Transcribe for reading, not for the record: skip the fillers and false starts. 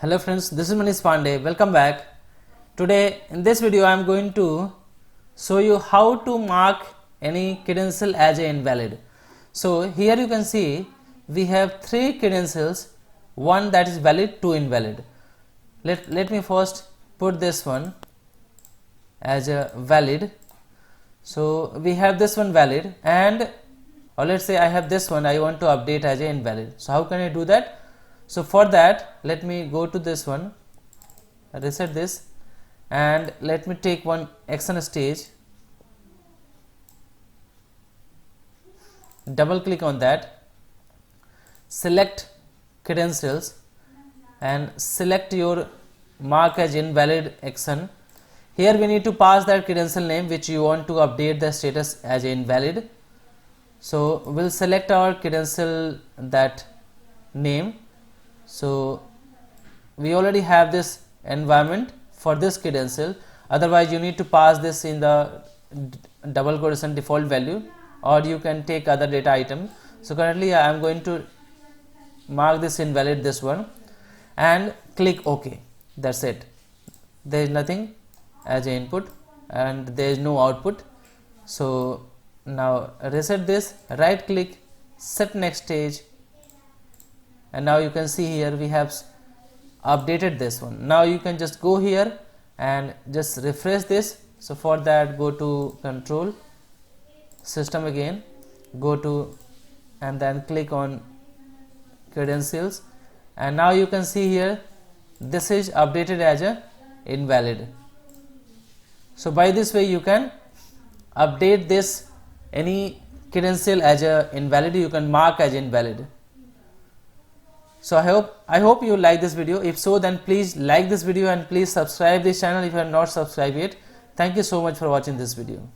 Hello friends, this is Manish Pandey. Welcome back. Today in this video I am going to show you how to mark any credential as a invalid. So here you can see we have three credentials, one that is valid, two invalid. Let me first put this one as a valid. So we have this one valid, and or let's say I have this one, I want to update as a invalid. So how can I do that? So for that, let me go to this one, reset this, and let me take one action stage, double click on that, select credentials and select your mark as invalid action. Here we need to pass that credential name which you want to update the status as invalid. So we'll select our credential that name. So we already have this environment for this credential, otherwise you need to pass this in the double quotation default value, or you can take other data item. So currently I am going to mark this invalid, this one, and click OK. That's it. There is nothing as an input and there is no output. So now reset this, right click, set next stage, and now you can see here we have updated this one. Now you can just go here and just refresh this. So for that, go to control, system again, go to and then click on credentials, and now you can see here this is updated as a invalid. So by this way you can update this any credential as a invalid, you can mark as invalid. So I hope you like this video. If so, then please like this video and please subscribe this channel if you are not subscribed yet. Thank you so much for watching this video.